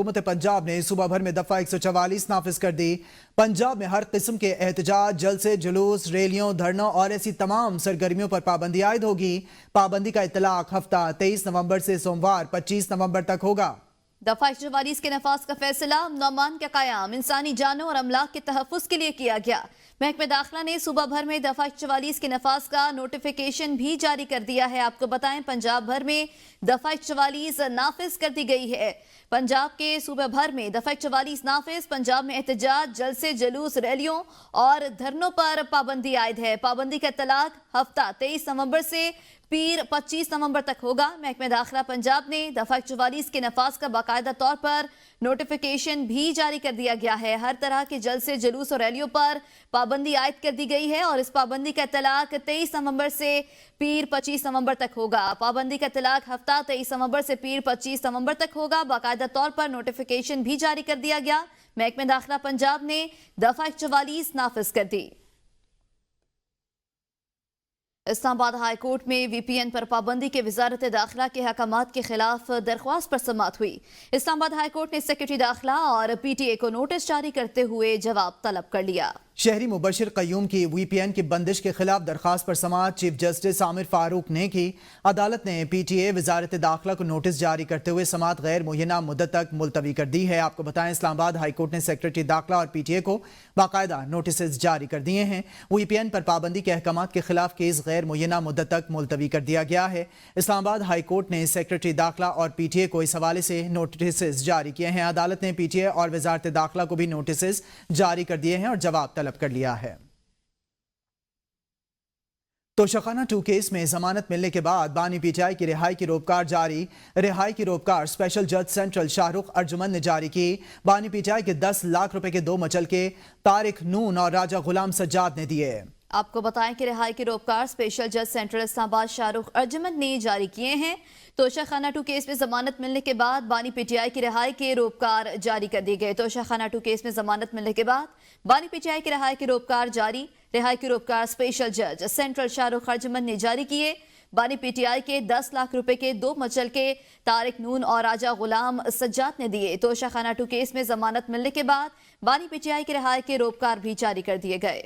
حکومت پنجاب نے صوبہ بھر میں دفعہ 144 نافذ کر دی۔ پنجاب میں ہر قسم کے احتجاج، جلسے، جلوس، ریلیوں، دھرنوں اور ایسی تمام سرگرمیوں پر پابندی عائد ہوگی۔ پابندی کا اطلاق ہفتہ 23 نومبر سے سوموار 25 نومبر تک ہوگا۔ دفعہ 144 کے نفاذ کا فیصلہ امن و امان کا قیام انسانی جانوں اور املاک کے تحفظ کے لیے کیا گیا۔ محکمہ داخلہ نے صوبہ بھر میں دفعہ 144 کے نفاذ کا نوٹیفیکیشن بھی جاری کر دیا ہے۔ آپ کو بتائیں پنجاب بھر میں دفعہ 144 نافذ کر دی گئی ہے۔ پنجاب کے صوبہ بھر میں دفعہ 144 نافذ۔ پنجاب میں احتجاج، جلسے، جلوس، ریلیوں اور دھرنوں پر پابندی عائد ہے۔ پابندی کا اطلاق ہفتہ 23 نومبر سے پیر 25 نومبر تک ہوگا۔ محکمہ داخلہ پنجاب نے دفعہ 144 کے نفاذ کا باقاعدہ طور پر نوٹیفیکیشن بھی جاری کر دیا گیا ہے۔ ہر طرح کے جلسے، جلوس اور ریلیوں پر پابندی عائد کر دی گئی ہے اور اس پابندی کا اطلاق 23 نومبر سے پیر 25 نومبر تک ہوگا۔ پابندی کا اطلاق ہفتہ 23 نومبر سے پیر 25 نومبر تک ہوگا۔ باقاعدہ طور پر نوٹیفیکیشن بھی جاری کر دیا گیا۔ محکمہ داخلہ پنجاب نے دفعہ 144 نافذ کر دی۔ اسلام آباد ہائی کورٹ میں وی پی این پر پابندی کے وزارت داخلہ کے احکامات کے خلاف درخواست پر سماعت ہوئی۔ اسلام آباد ہائی کورٹ نے سیکرٹری داخلہ اور پی ٹی اے کو نوٹس جاری کرتے ہوئے جواب طلب کر لیا۔ شہری مبشر قیوم کی وی پی این کی بندش کے خلاف درخواست پر سماعت چیف جسٹس عامر فاروق نے کی۔ عدالت نے پی ٹی اے وزارت داخلہ کو نوٹس جاری کرتے ہوئے سماعت غیر معینہ مدت تک ملتوی کر دی ہے۔ آپ کو بتائیں اسلام آباد ہائی کورٹ نے سیکرٹری داخلہ اور پی ٹی اے کو باقاعدہ نوٹسز جاری کر دیے ہیں۔ وی پی این پر پابندی کے احکامات کے خلاف کیس غیر معینہ مدت تک ملتوی کر دیا گیا ہے۔ اسلام آباد ہائی کورٹ نے سیکرٹری داخلہ اور پی ٹی اے کو اس حوالے سے نوٹسز جاری کیے ہیں۔ عدالت نے پی ٹی اے اور وزارت داخلہ کو بھی نوٹسز جاری کر دیے ہیں اور جواب طلب کر لیا ہے۔ توشخانہ 2 کیس میں ضمانت ملنے کے بعد بانی پی ٹی آئی کی رہائی کی روپکار جاری۔ رہائی کی روپکار اسپیشل جج سینٹرل شاہ رخ ارجمن نے جاری کی۔ بانی پی ٹی آئی کے 10 لاکھ روپے کے 2 مچلکے طارق نون اور راجہ غلام سجاد نے دیے۔ آپ کو بتائیں کہ رہائی کے روپکار اسپیشل جج سینٹرل اسلام آباد شاہ رخ ارجمن نے جاری کیے ہیں۔ توشخانہ 2 کیس میں ضمانت ملنے کے بعد بانی پی ٹی آئی کی رہائی کے روپکار جاری کر دیے گئے۔ توشخانہ 2 کیس میں ضمانت ملنے کے بعد بانی پی ٹی آئی کی رہائی کے روپکار جاری۔ رہائی کے روپکار اسپیشل جج سینٹرل شاہ رخ ارجمن نے جاری کیے۔ بانی پی ٹی آئی کے 10 لاکھ روپے کے 2 مچلکے طارق نون اور راجہ غلام سجاد نے دیے۔ توشخانہ 2 کیس میں ضمانت ملنے کے بعد بانی پی ٹی آئی کی رہائی کے روپکار بھی جاری کر دیے گئے۔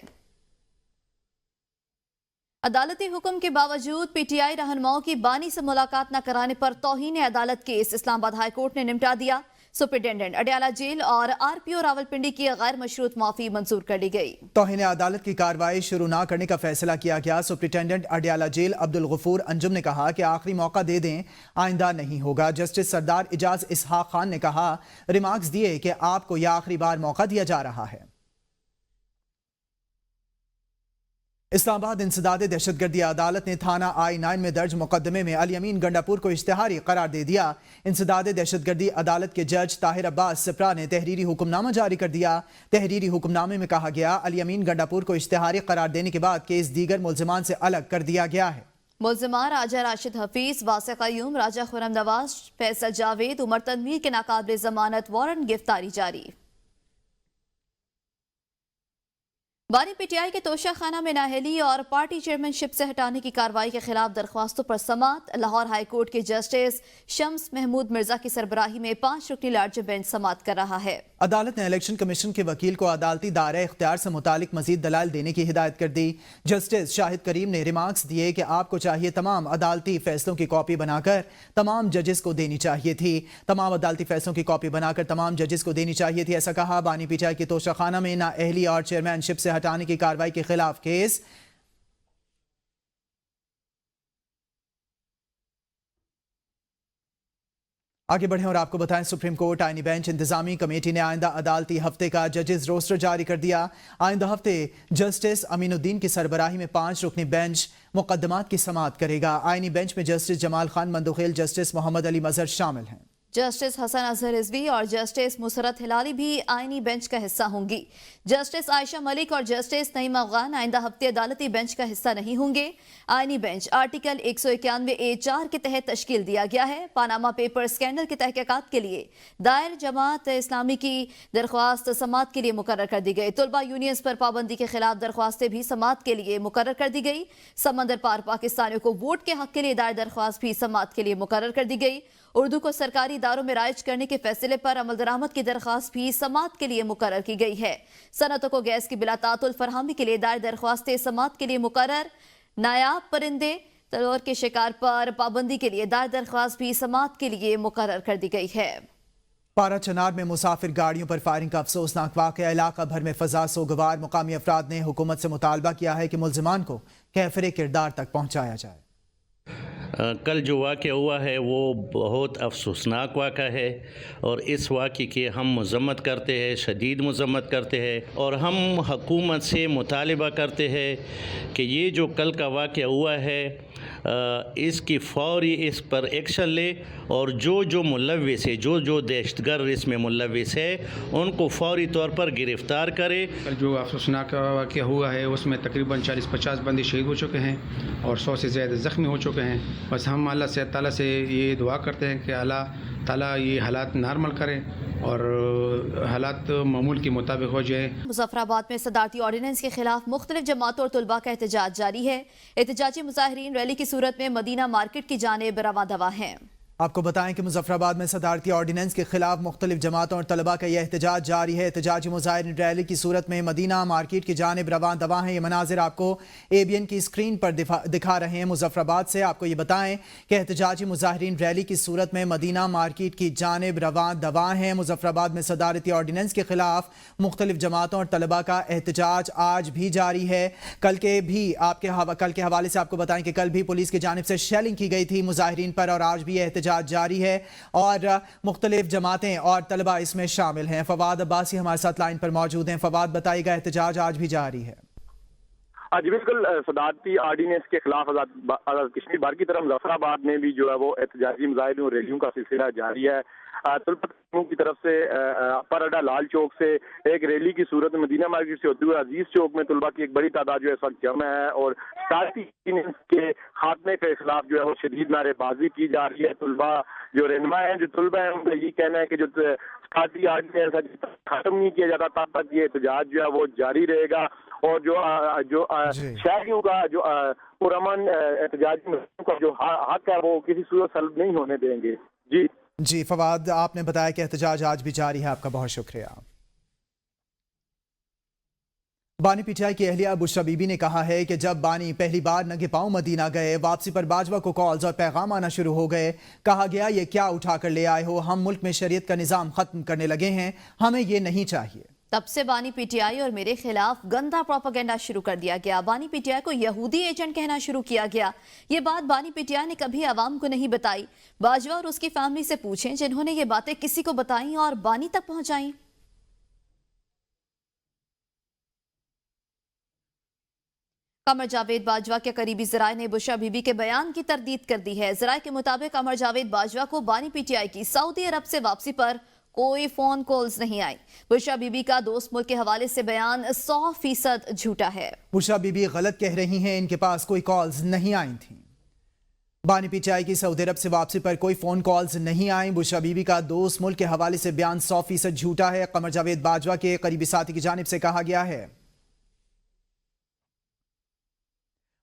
عدالتی حکم کے باوجود پی ٹی آئی رہنماؤں کی بانی سے ملاقات نہ کرانے پر توہین عدالت کیس اسلام آباد ہائی کورٹ نے نمٹا دیا۔ سپرنٹینڈنٹ اڈیالہ جیل اور آر پی او راولپنڈی کی غیر مشروط معافی منظور کر لی گئی۔ توہین عدالت کی کارروائی شروع نہ کرنے کا فیصلہ کیا گیا۔ سپرنٹینڈنٹ اڈیالہ جیل عبدالغفور انجم نے کہا کہ آخری موقع دے دیں، آئندہ نہیں ہوگا۔ جسٹس سردار اجاز اسحاق خان نے کہا، ریمارکس دیے کہ آپ کو یہ آخری بار موقع دیا جا رہا ہے۔ اسلام آباد انسداد دہشت گردی عدالت نے تھانہ آئی 9 میں درج مقدمے میں الیمین گنڈاپور کو اشتہاری قرار دے دیا۔ انسداد دہشت گردی عدالت کے جج طاہر عباس سپرا نے تحریری حکم نامہ جاری کر دیا۔ تحریری حکم نامے میں کہا گیا، الیمین گنڈاپور کو اشتہاری قرار دینے کے بعد کیس دیگر ملزمان سے الگ کر دیا گیا ہے۔ ملزمان راجہ راشد حفیظ، واسع قیوم، راجہ خرم نواز، فیصل جاوید، عمر تنویر کے ناقابل ضمانت وارنٹ گرفتاری جاری۔ بانی پی ٹی آئی کے توشخانہ میں نااہلی اور پارٹی چیئرمین شپ سے ہٹانے کی کارروائی کے خلاف درخواستوں پر سماعت۔ لاہور ہائی کورٹ کے جسٹس شمس محمود مرزا کی سربراہی میں 5 رکنی لارج بینچ سماعت کر رہا ہے۔ عدالت نے الیکشن کمیشن کے وکیل کو عدالتی دائرہ اختیار سے متعلق مزید دلائل دینے کی ہدایت کر دی۔ جسٹس شاہد کریم نے ریمارکس دیے کہ آپ کو چاہیے تمام عدالتی فیصلوں کی کاپی بنا کر تمام ججز کو دینی چاہیے تھی۔ تمام عدالتی فیصلوں کی کاپی بنا کر تمام ججز کو دینی چاہیے تھی، ایسا کہا۔ بانی پی ٹی آئی کے توشخانہ میں نااہلی اور چیئرمین شپ سے ہٹانے کی کارروائی کے خلاف کیس آگے بڑھیں اور آپ کو بتائیں سپریم کورٹ آئینی بینچ انتظامی کمیٹی نے آئندہ عدالتی ہفتے کا ججز روسٹر جاری کر دیا۔ آئندہ ہفتے جسٹس امین الدین کی سربراہی میں 5 رکنی بینچ مقدمات کی سماعت کرے گا۔ آئینی بینچ میں جسٹس جمال خان مندوخیل، جسٹس محمد علی مظہر شامل ہیں۔ جسٹس حسن اظہر رضوی اور جسٹس مسرت ہلالی بھی آئینی بینچ کا حصہ ہوں گی۔ جسٹس عائشہ ملک اور جسٹس نعیم افغان آئندہ ہفتے عدالتی بینچ کا حصہ نہیں ہوں گے۔ آئینی بینچ آرٹیکل 191(a)(4) کے تحت تشکیل دیا گیا ہے۔ پاناما پیپر اسکینڈل کی تحقیقات کے لیے دائر جماعت اسلامی کی درخواست سماعت کے لیے مقرر کر دی گئی۔ طلبہ یونینز پر پابندی کے خلاف درخواستیں بھی سماعت کے لیے مقرر کر دی گئی۔ سمندر پار پاکستانیوں کو ووٹ کے حق کے لیے دائر درخواست بھی سماعت کے لیے مقرر کر دی گئی۔ اردو کو سرکاری اداروں میں رائج کرنے کے فیصلے پر عمل درآمد کی درخواست بھی سماعت کے لیے مقرر کی گئی ہے۔ صنعتوں کو گیس کی بلا تعطل فراہمی کے لیے دائر درخواستیں سماعت کے لیے مقرر۔ نایاب پرندے تلور کے شکار پر پابندی کے لیے دائر درخواست بھی سماعت کے لیے مقرر کر دی گئی ہے۔ پارا چنار میں مسافر گاڑیوں پر فائرنگ کا افسوسناک واقعہ، علاقہ بھر میں فضا سوگوار۔ مقامی افراد نے حکومت سے مطالبہ کیا ہے کہ ملزمان کو کیفر کردار تک پہنچایا جائے۔ کل جو واقعہ ہوا ہے وہ بہت افسوسناک واقعہ ہے، اور اس واقعے کی ہم مذمت کرتے ہیں، شدید مذمت کرتے ہیں، اور ہم حکومت سے مطالبہ کرتے ہیں کہ یہ جو کل کا واقعہ ہوا ہے اس کی فوری اس پر ایکشن لے، اور جو ملوث ہے، جو دہشت گرد اس میں ملوث ہے ان کو فوری طور پر گرفتار کرے۔ کل جو افسوسناک واقعہ ہوا ہے اس میں تقریباً 40-50 بندی شہید ہو چکے ہیں اور 100 سے زیادہ زخمی ہو چکے ہیں۔ بس ہم اللہ تعالیٰ سے یہ دعا کرتے ہیں کہ اللہ تعالیٰ یہ حالات نارمل کرے اور حالات معمول کے مطابق ہو جائے۔ مظفر آباد میں صدارتی آرڈیننس کے خلاف مختلف جماعتوں اور طلباء کا احتجاج جاری ہے۔ احتجاجی مظاہرین ریلی کی صورت میں مدینہ مارکیٹ کی جانب رواں دواں ہیں۔ آپ کو بتائیں کہ مظفر آباد میں صدارتی آرڈیننس کے خلاف مختلف جماعتوں اور طلباء کا یہ احتجاج جاری ہے۔ احتجاجی مظاہرین ریلی کی صورت میں مدینہ مارکیٹ کی جانب رواں دواں ہیں۔ یہ مناظر آپ کو ABN کی اسکرین پر دکھا رہے ہیں۔ مظفر آباد سے آپ کو یہ بتائیں کہ احتجاجی مظاہرین ریلی کی صورت میں مدینہ مارکیٹ کی جانب رواں دواں ہیں۔ مظفر آباد میں صدارتی آرڈیننس کے خلاف مختلف جماعتوں اور طلباء کا احتجاج آج بھی جاری ہے۔ کل کے حوالے سے آپ کو بتائیں کہ کل بھی پولیس کی جانب سے شیلنگ کی گئی تھی مظاہرین پر، اور آج بھی احتجاج جاری ہے اور مختلف جماعتیں اور طلباء اس میں شامل ہیں۔ فواد عباسی ہمارے ساتھ لائن پر موجود ہیں۔ فواد، بتائیے گا احتجاج آج بھی جاری ہے؟ جی بالکل، صدارتی آرڈیننس کے خلاف آزاد کشمیر بار کی طرف مظفر آباد میں بھی جو ہے وہ احتجاجی مظاہروں اور ریلیوں کا سلسلہ جاری ہے۔ طلباء کی طرف سے اپر اڈا لال چوک سے ایک ریلی کی صورت میں مدینہ مارکیٹ سے ہوتے ہوئے عزیز چوک میں طلباء کی ایک بڑی تعداد جو ہے اس وقت جمع ہے، اور صدارتی آرڈیننس کے خاتمے کے خلاف جو ہے وہ شدید نعرے بازی کی جا رہی ہے۔ طلباء جو رہنما ہیں، جو طلباء ہیں، ان کا یہ کہنا ہے کہ جو صدارتی آرڈیننس ختم نہیں کیا جاتا تب تک یہ احتجاج جو ہے وہ جاری رہے گا، اور جو شہریوں کا جو پرامن احتجاجی کا جو حق ہے وہ کسی صورت سلب نہیں ہونے دیں گے۔ جی فواد، آپ نے بتایا کہ احتجاج آج بھی جاری ہے، آپ کا بہت شکریہ۔ بانی پی ٹی آئی کی اہلیہ بشرا بی بی نے کہا ہے کہ جب بانی پہلی بار ننگے پاؤں مدینہ گئے، واپسی پر باجوہ کو کالز اور پیغام آنا شروع ہو گئے۔ کہا گیا یہ کیا اٹھا کر لے آئے ہو، ہم ملک میں شریعت کا نظام ختم کرنے لگے ہیں، ہمیں یہ نہیں چاہیے۔ تب سے بانی پی ٹی آئی اور میرے خلاف گندا پروپیگنڈا شروع کر دیا گیا۔ بانی پی ٹی آئی کو یہودی ایجنٹ کہنا شروع کیا گیا۔ یہ بات بانی پی ٹی آئی نے کبھی عوام کو نہیں بتائی۔ باجوہ اور اس کی فیملی سے پوچھیں جنہوں نے یہ باتیں کسی کو بتائیں اور بانی تک پہنچائیں۔ قمر جاوید باجوہ کے قریبی ذرائع نے بشرا بی بی کے بیان کی تردید کر دی ہے۔ ذرائع کے مطابق قمر جاوید باجوہ کو بانی پی ٹی آئی کی سعودی عرب سے واپسی پر کوئی فون کالز نہیں آئی۔ بشرا بی بی کا دوست ملک کے حوالے سے بیان 100% جھوٹا ہے۔ بشرا بی بی غلط کہہ رہی ہیں، ان کے پاس کوئی کالز نہیں آئی تھیں۔ بانی پی ٹی آئی کی سعودی عرب سے واپسی پر کوئی فون کالز نہیں آئیں۔ بشرا بی بی کا دوست ملک کے حوالے سے بیان 100% جھوٹا ہے۔ قمر جاوید باجوہ کے قریبی ساتھی کی جانب سے کہا گیا ہے۔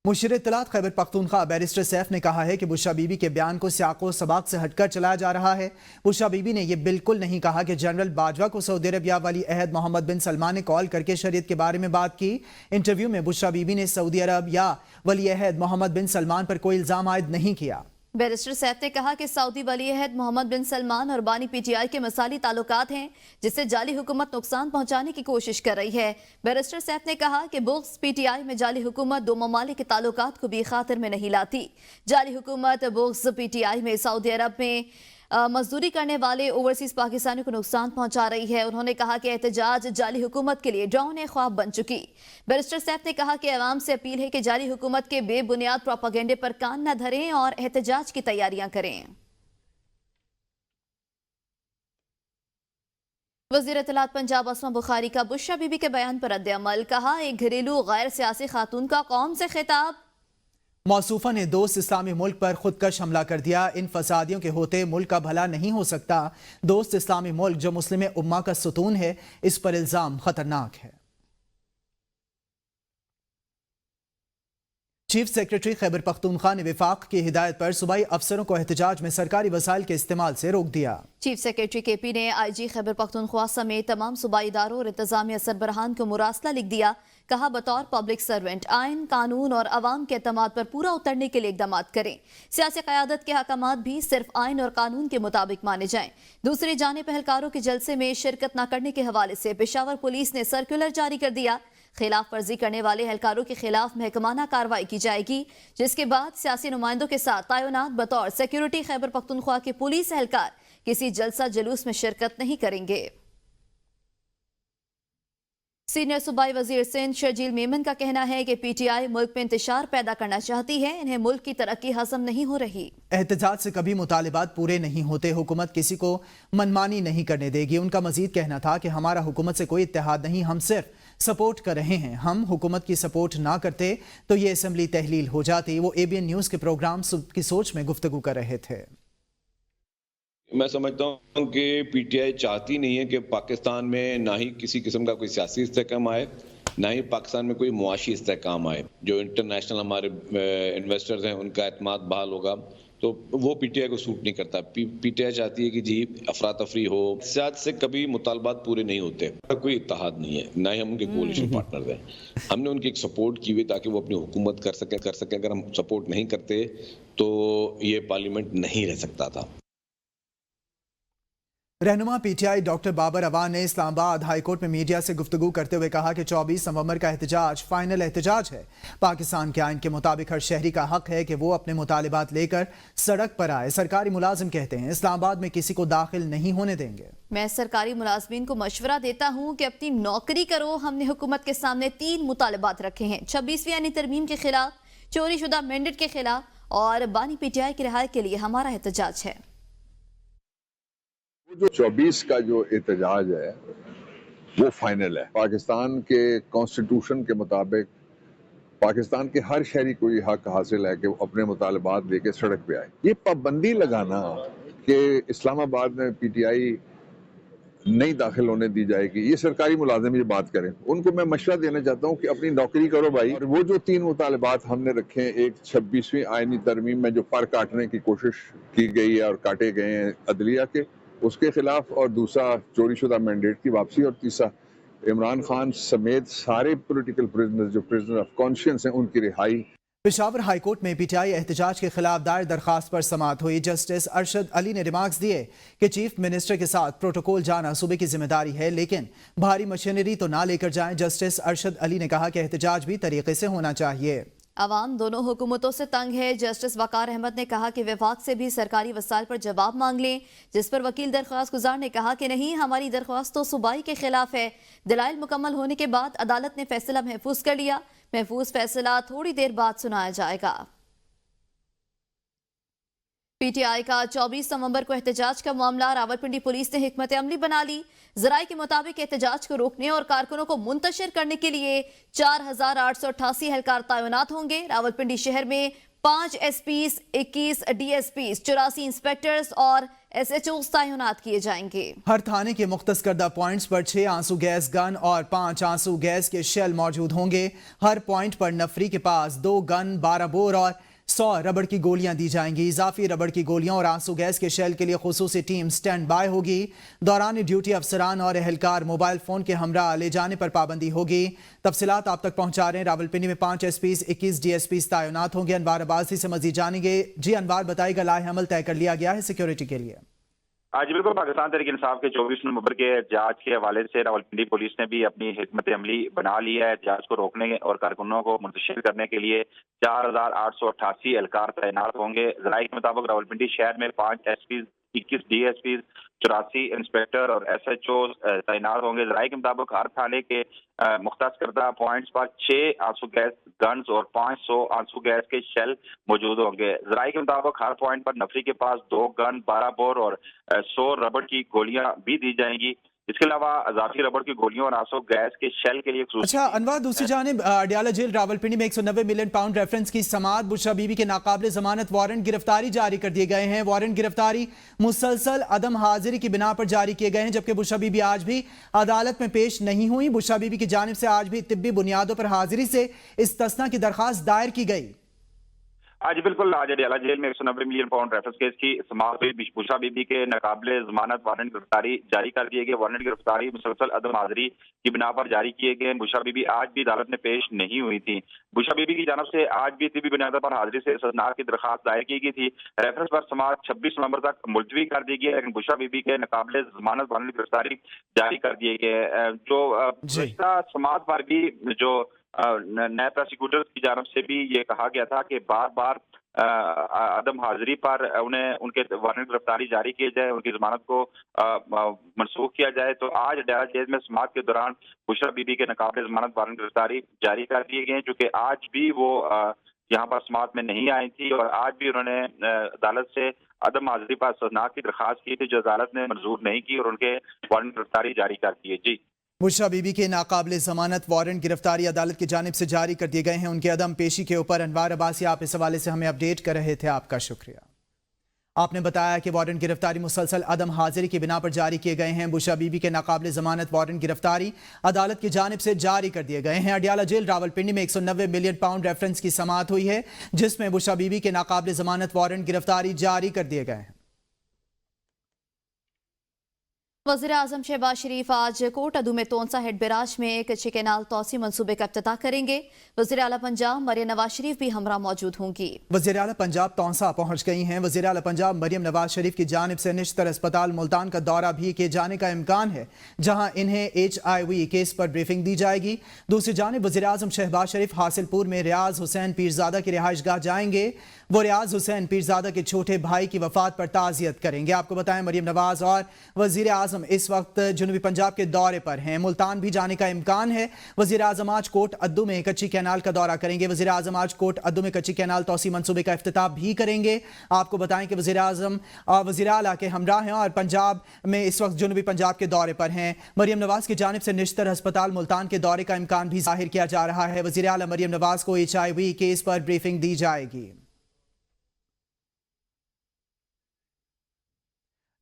مشیر اطلاعات خیبر پختونخوا بیرسٹر سیف نے کہا ہے کہ بشرا بی بی کے بیان کو سیاق و سباق سے ہٹ کر چلایا جا رہا ہے۔ بشرا بی بی نے یہ بالکل نہیں کہا کہ جنرل باجوہ کو سعودی عرب یا ولی عہد محمد بن سلمان نے کال کر کے شریعت کے بارے میں بات کی۔ انٹرویو میں بشرا بی بی نے سعودی عرب یا ولی عہد محمد بن سلمان پر کوئی الزام عائد نہیں کیا۔ بیرسٹر سیف نے کہا کہ سعودی ولی عہد محمد بن سلمان اور بانی پی ٹی آئی کے مثالی تعلقات ہیں جس سے جعلی حکومت نقصان پہنچانے کی کوشش کر رہی ہے۔ بیرسٹر سیف نے کہا کہ بغض پی ٹی آئی میں جعلی حکومت دو ممالک کے تعلقات کو بھی خاطر میں نہیں لاتی۔ جعلی حکومت بغض پی ٹی آئی میں سعودی عرب میں مزدوری کرنے والے اوورسیز پاکستانیوں کو نقصان پہنچا رہی ہے۔ انہوں نے کہا کہ احتجاج جعلی حکومت کے لیے ڈراؤنے خواب بن چکی۔ بیرسٹر سیف نے کہا کہ عوام سے اپیل ہے کہ جعلی حکومت کے بے بنیاد پروپیگنڈے پر کان نہ دھریں اور احتجاج کی تیاریاں کریں۔ وزیر اطلاعات پنجاب اسما بخاری کا بشرا بی بی کے بیان پر رد عمل، کہا ایک گھریلو غیر سیاسی خاتون کا قوم سے خطاب۔ موصوفہ نے دوست اسلامی ملک پر خودکش حملہ کر دیا۔ ان فسادیوں کے ہوتے ملک کا بھلا نہیں ہو سکتا۔ دوست اسلامی ملک جو مسلم امہ کا ستون ہے، اس پر الزام خطرناک ہے۔ چیف سیکرٹری خیبر پختونخوا نے وفاق کی ہدایت پر صوبائی افسروں کو احتجاج میں سرکاری وسائل کے استعمال سے روک دیا۔ چیف سیکرٹری کے پی نے آئی جی خیبر پختونخوا سمیت تمام صوبائی اداروں اور انتظامیہ سربراہان کو مراسلہ لکھ دیا۔ کہا بطور پبلک سرونٹ آئین، قانون اور عوام کے اعتماد پر پورا اترنے کے لیے اقدامات کریں۔ سیاسی قیادت کے حکامات بھی صرف آئین اور قانون کے مطابق مانے جائیں۔ دوسری جانب اہلکاروں کے جلسے میں شرکت نہ کرنے کے حوالے سے پشاور پولیس نے سرکولر جاری کر دیا۔ خلاف ورزی کرنے والے اہلکاروں کے خلاف محکمانہ کارروائی کی جائے گی، جس کے بعد سیاسی نمائندوں کے ساتھ تعینات بطور سیکیورٹی خیبر پختونخوا کے پولیس اہلکار کسی جلسہ جلوس میں شرکت نہیں کریں گے۔ سینئر صوبائی وزیر سندھ شرجیل میمن کا کہنا ہے کہ پی ٹی آئی ملک میں انتشار پیدا کرنا چاہتی ہے، انہیں ملک کی ترقی ہضم نہیں ہو رہی۔ احتجاج سے کبھی مطالبات پورے نہیں ہوتے، حکومت کسی کو منمانی نہیں کرنے دے گی۔ ان کا مزید کہنا تھا کہ ہمارا حکومت سے کوئی اتحاد نہیں، ہم صرف سپورٹ کر رہے ہیں۔ ہم حکومت کی سپورٹ نہ کرتے تو یہ اسمبلی تحلیل ہو جاتی۔ وہ اے بی این نیوز کے پروگرام صبح کی سوچ میں گفتگو کر رہے تھے۔ میں سمجھتا ہوں کہ پی ٹی آئی چاہتی نہیں ہے کہ پاکستان میں نہ ہی کسی قسم کا کوئی سیاسی استحکام آئے، نہ ہی پاکستان میں کوئی معاشی استحکام آئے۔ جو انٹرنیشنل ہمارے انویسٹرز ہیں ان کا اعتماد بحال ہوگا تو وہ پی ٹی آئی کو سوٹ نہیں کرتا۔ پی ٹی آئی چاہتی ہے کہ جی افراتفری ہو، سیاست سے کبھی مطالبات پورے نہیں ہوتے، کوئی اتحاد نہیں ہے، نہ ہی ہم ان کے کولیشن پارٹنرز ہیں۔ ہم نے ان کی ایک سپورٹ کی ہوئی تاکہ وہ اپنی حکومت کر سکیں۔ اگر ہم سپورٹ نہیں کرتے تو یہ پارلیمنٹ نہیں رہ سکتا تھا۔ رہنما P T I doctor Babar Awan نے اسلام آباد ہائی کورٹ میں میڈیا سے گفتگو کرتے ہوئے کہا کہ 24 نومبر کا احتجاج فائنل احتجاج ہے۔ پاکستان کے آئین کے مطابق ہر شہری کا حق ہے کہ وہ اپنے مطالبات لے کر سڑک پر آئے۔ سرکاری ملازم کہتے ہیں اسلام آباد میں کسی کو داخل نہیں ہونے دیں گے۔ میں سرکاری ملازمین کو مشورہ دیتا ہوں کہ اپنی نوکری کرو۔ ہم نے حکومت کے سامنے 3 مطالبات رکھے ہیں: 26ویں آئینی ترمیم کے خلاف، چوری شدہ مینڈیٹ کے خلاف اور بانی پی ٹی آئی کی رہائی کے لیے ہمارا احتجاج ہے۔ جو 24 کا جو احتجاج ہے وہ فائنل ہے۔ پاکستان کے کانسٹیٹیوشن کے مطابق پاکستان کے ہر شہری کو یہ حق حاصل ہے کہ وہ اپنے مطالبات لے کے سڑک پہ آئے۔ یہ پابندی لگانا کہ اسلام آباد میں پی ٹی آئی نہیں داخل ہونے دی جائے گی، یہ سرکاری ملازم یہ بات کریں۔ ان کو میں مشورہ دینا چاہتا ہوں کہ اپنی نوکری کرو بھائی۔ اور وہ جو 3 مطالبات ہم نے رکھے ہیں، ایک 26ویں آئینی ترمیم میں جو پر کاٹنے کی کوشش کی گئی ہے اور کاٹے گئے ہیں عدلیہ کے، اس کے خلاف، اور دوسرا چوری شدہ مینڈیٹ کی واپسی، اور تیسرا عمران خان سمیت سارے پولیٹیکل پرزنر جو پرزنر آف کانشینس ہیں ان کی رہائی۔ پشاور ہائی کورٹ میں پی ٹی آئی احتجاج کے خلاف دائر درخواست پر سماعت ہوئی۔ جسٹس ارشد علی نے ریمارکس دیے کہ چیف منسٹر کے ساتھ پروٹوکول جانا صوبے کی ذمہ داری ہے، لیکن بھاری مشینری تو نہ لے کر جائیں۔ جسٹس ارشد علی نے کہا کہ احتجاج بھی طریقے سے ہونا چاہیے۔ عوام دونوں حکومتوں سے تنگ ہے۔ جسٹس وقار احمد نے کہا کہ وفاق سے بھی سرکاری وسائل پر جواب مانگ لیں، جس پر وکیل درخواست گزار نے کہا کہ نہیں، ہماری درخواست تو صوبائی کے خلاف ہے۔ دلائل مکمل ہونے کے بعد عدالت نے فیصلہ محفوظ کر لیا۔ محفوظ فیصلہ تھوڑی دیر بعد سنایا جائے گا۔ پی ٹی آئی کا 24 نومبر کو احتجاج کا معاملہ راولپنڈی پولیس نے حکمت عملی بنا لی۔ ذرائع کے مطابق احتجاج کو روکنے اور کارکنوں کو منتشر کرنے کے لیے 4888 اہلکار تعینات ہوں گے۔ راولپنڈی شہر میں 5 S Ps, 21 D S Ps, 84 inspectors اور ایس ایچ اوز تعینات کیے جائیں گے۔ ہر تھانے کے مختص کردہ پوائنٹس پر 6 آنسو گیس گن اور 5 آنسو گیس کے شیل موجود ہوں گے۔ ہر پوائنٹ پر نفری کے پاس 2 گن، 12 بور اور 100 ربڑ کی گولیاں دی جائیں گی۔ اضافی ربڑ کی گولیاں اور آنسو گیس کے شیل کے لیے خصوصی ٹیم سٹینڈ بائی ہوگی۔ دوران ڈیوٹی افسران اور اہلکار موبائل فون کے ہمراہ لے جانے پر پابندی ہوگی۔ تفصیلات آپ تک پہنچا رہے ہیں۔ راولپنڈی میں 5 S Ps, 21 D S Ps تعینات ہوں گے۔ انوار عباسی سے مزید جانیں گے۔ جی انوار، بتائیے گا لائحہ عمل طے کر لیا گیا ہے سیکیورٹی کے لیے؟ جی بالکل، پاکستان تحریک انصاف کے 24 نومبر کے احتجاج کے حوالے سے راولپنڈی پولیس نے بھی اپنی حکمت عملی بنا لی ہے۔ احتجاج کو روکنے اور کارکنوں کو منتشر کرنے کے لیے 4888 اہلکار تعینات ہوں گے۔ ذرائع کے مطابق راولپنڈی شہر میں 5 S Ps, 21 D S Ps, 84 inspector اور ایس ایچ او تعینات ہوں گے۔ ذرائع کے مطابق ہر تھانے کے مختص کردہ پوائنٹس پر 6 آنسو گیس گنز اور 500 آنسو گیس کے شیل موجود ہوں گے۔ ذرائع کے مطابق ہر پوائنٹ پر نفری کے پاس 2 گن، 12 بور اور 100 ربڑ کی گولیاں بھی دی جائیں گی۔ اس کے علاوہ اضافی ربڑ کی گولیوں اور آنسو گیس کے شیل کے لیے اچھا انوار، دوسری جانب اڈیالہ جیل راولپنڈی میں 190 ملین پاؤنڈ ریفرنس کی سماعت، بشرا بی بی کے ناقابل ضمانت وارنٹ گرفتاری جاری کر دیے گئے ہیں۔ وارنٹ گرفتاری مسلسل عدم حاضری کی بنا پر جاری کیے گئے ہیں، جبکہ بشرا بی بی آج بھی عدالت میں پیش نہیں ہوئی۔ بشرا بی بی کی جانب سے آج بھی طبی بنیادوں پر حاضری سے استثناء کی درخواست دائر کی گئی۔ آج بالکل آج اڈیالہ جیل میں 190 ملین پاؤنڈ ریفرنس کیس کی سماعت ہوئی۔ بشا بی بی کے ناقابل ضمانت وارنٹ گرفتاری جاری کر دیے گئے۔ وارنٹ گرفتاری مسلسل عدم حاضری کی بنا پر جاری کیے گئے۔ بشا بی بی آج بھی عدالت میں پیش نہیں ہوئی تھی۔ بشا بی بی کی جانب سے آج بھی طبی بنیادوں پر حاضری سے استثناء کی درخواست دائر کی گئی تھی۔ ریفرنس پر سماعت 26 نومبر تک ملتوی کر دی گئی، لیکن بشا بی بی کے ناقابل ضمانت وارنٹ گرفتاری جاری کر دیے گئے۔ جو گزشتہ سماعت پر بھی جو نئے پروسیکیوٹر کی جانب سے بھی یہ کہا گیا تھا کہ بار بار عدم حاضری پر انہیں ان کے وارنٹ گرفتاری جاری کیے جائے، ان کی ضمانت کو منسوخ کیا جائے، تو آج اڈیالہ جیل میں سماعت کے دوران بشا بی بی کے ناقابل ضمانت وارنٹ گرفتاری جاری کر دیے گئے، چونکہ آج بھی وہ یہاں پر سماعت میں نہیں آئی تھی اور آج بھی انہوں نے عدالت سے عدم حاضری پر استثناء کی درخواست کی تھی، جو عدالت نے منظور نہیں کی اور ان کے وارنٹ گرفتاری جاری کر دیے۔ جی، بشا بی بی کے ناقابل ضمانت وارنٹ گرفتاری عدالت کی جانب سے جاری کر دیے گئے ہیں۔ ان کے عدم پیشی کے اوپر انوار عباسی آپ اس حوالے سے ہمیں اپڈیٹ کر رہے تھے، آپ کا شکریہ۔ آپ نے بتایا کہ وارنٹ گرفتاری مسلسل عدم حاضری کی بنا پر جاری کیے گئے ہیں۔ بشا بی بی کے ناقابل ضمانت وارنٹ گرفتاری عدالت کی جانب سے جاری کر دیے گئے ہیں۔ اڈیالہ جیل راولپنڈی میں 190 ملین پاؤنڈ ریفرنس کی سماعت ہوئی ہے، جس میں بشا بی بی کے ناقابل ضمانت وارنٹ گرفتاری جاری کر دیے گئے ہیں۔ وزیر اعظم شہباز شریف آج کوٹ ادو میں تونسا ہیڈ بیراج میں ایک کچے کینال توسیع منصوبے کا افتتاح کریں گے۔ وزیر اعلیٰ پنجاب مریم نواز شریف بھی ہمراہ موجود ہوں گی۔ وزیر اعلیٰ پنجاب تونسا پہنچ گئی ہیں۔ وزیر اعلیٰ پنجاب مریم نواز شریف کی جانب سے نشتر اسپتال ملتان کا دورہ بھی کیے جانے کا امکان ہے، جہاں انہیں HIV کیس پر بریفنگ دی جائے گی۔ دوسری جانب وزیر اعظم شہباز شریف حاصل پور میں ریاض حسین پیرزادہ کی رہائش گاہ جائیں گے۔ وہ ریاض حسین پیرزادہ کے چھوٹے بھائی کی وفات پر تعزیت کریں گے۔ آپ کو بتائیں مریم نواز اور وزیر اعظم اس وقت جنوبی پنجاب کے دورے پر ہیں، ملتان بھی جانے کا امکان ہے۔ وزیر اعظم آج کوٹ ادو میں کچی کینال کا دورہ کریں گے۔ وزیر اعظم آج کوٹ ادو میں کچی کینال توسیع منصوبے کا افتتاح بھی کریں گے۔ آپ کو بتائیں کہ وزیر اعظم وزیر اعلیٰ کے ہمراہ ہیں اور پنجاب میں اس وقت جنوبی پنجاب کے دورے پر ہیں۔ مریم نواز کی جانب سے نشتر ہسپتال ملتان کے دورے کا امکان بھی ظاہر کیا جا رہا ہے۔ وزیر اعلیٰ مریم نواز کو HIV کیس پر بریفنگ دی جائے گی۔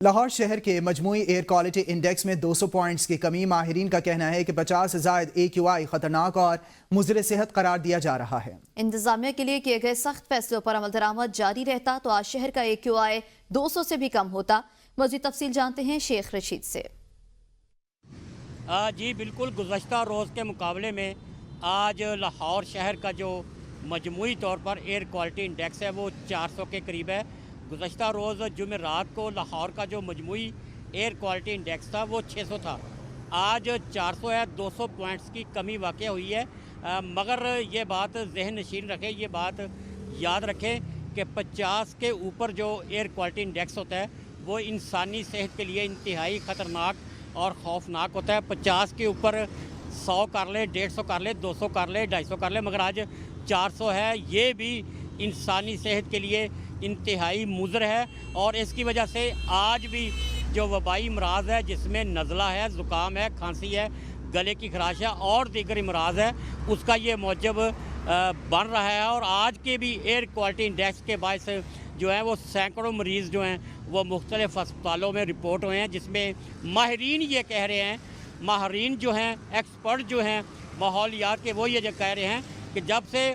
لاہور شہر کے مجموعی ایئر کوالٹی انڈیکس میں 200 پوائنٹس کی کمی۔ ماہرین کا کہنا ہے کہ 50 سے زائد AQI خطرناک اور مضر صحت قرار دیا جا رہا ہے۔ انتظامیہ کے لیے کیے گئے سخت فیصلوں پر عمل درآمد جاری رہتا تو آج شہر کا AQI 200 سے بھی کم ہوتا۔ مزید تفصیل جانتے ہیں شیخ رشید سے۔ جی بالکل، گزشتہ روز کے مقابلے میں آج لاہور شہر کا جو مجموعی طور پر ایئر کوالٹی انڈیکس ہے وہ 400 کے قریب ہے۔ گزشتہ روز جمعرات کو لاہور کا جو مجموعی ایئر کوالٹی انڈیکس تھا وہ 600 تھا، آج 400 ہے۔ 200 پوائنٹس کی کمی واقع ہوئی ہے، مگر یہ بات ذہن نشین رکھیں، یہ بات یاد رکھیں کہ 50 کے اوپر جو ایئر کوالٹی انڈیکس ہوتا ہے وہ انسانی صحت کے لیے انتہائی خطرناک اور خوفناک ہوتا ہے۔ 50 کے اوپر 100 کر لے، 150 کر لے، 200 کر لے، 250 کر لے، مگر آج 400 ہے۔ یہ بھی انسانی صحت کے لیے انتہائی مضر ہے اور اس کی وجہ سے آج بھی جو وبائی امراض ہے، جس میں نزلہ ہے، زکام ہے، کھانسی ہے، گلے کی خراش ہے اور دیگر امراض ہے، اس کا یہ موجب بن رہا ہے۔ اور آج کے بھی ایئر کوالٹی انڈیکس کے باعث جو ہے وہ سینکڑوں مریض جو ہیں وہ مختلف اسپتالوں میں رپورٹ ہوئے ہیں، جس میں ماہرین یہ کہہ رہے ہیں، ماہرین جو ہیں، ایکسپرٹ جو ہیں ماحولیات کے، وہ یہ جو کہہ رہے ہیں کہ جب سے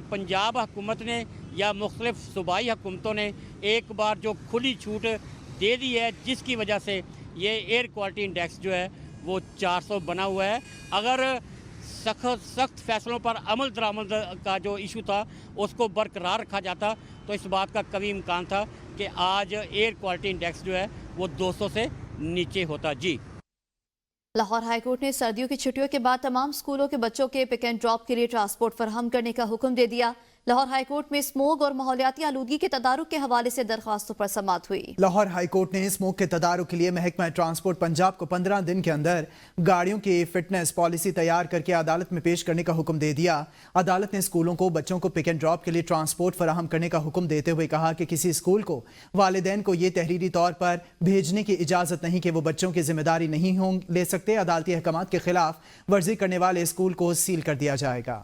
پنجاب حکومت نے یا مختلف صوبائی حکومتوں نے ایک بار جو کھلی چھوٹ دے دی ہے، جس کی وجہ سے یہ ایئر کوالٹی انڈیکس جو ہے وہ 400 بنا ہوا ہے۔ اگر سخت فیصلوں پر عمل درآمد کا جو ایشو تھا اس کو برقرار رکھا جاتا تو اس بات کا کبھی امکان تھا کہ آج ایئر کوالٹی انڈیکس جو ہے وہ 200 سے نیچے ہوتا۔ جی، لاہور ہائی کورٹ نے سردیوں کی چھٹیوں کے بعد تمام اسکولوں کے بچوں کے پک اینڈ ڈراپ کے لیے ٹرانسپورٹ فراہم کرنے کا حکم دے دیا۔ لاہور ہائی کورٹ میں اسموگ اور ماحولیاتی آلودگی کے تدارک کے حوالے سے درخواستوں پر سماعت ہوئی۔ لاہور ہائی کورٹ نے اسموگ کے تدارک کے لیے محکمہ ٹرانسپورٹ پنجاب کو 15 دن کے اندر گاڑیوں کی فٹنس پالیسی تیار کر کے عدالت میں پیش کرنے کا حکم دے دیا۔ عدالت نے اسکولوں کو بچوں کو پک اینڈ ڈراپ کے لیے ٹرانسپورٹ فراہم کرنے کا حکم دیتے ہوئے کہا کہ کسی اسکول کو والدین کو یہ تحریری طور پر بھیجنے کی اجازت نہیں کہ وہ بچوں کی ذمہ داری نہیں لے سکتے۔ عدالتی احکامات کے خلاف ورزی کرنے والے اسکول کو سیل کر دیا جائے گا۔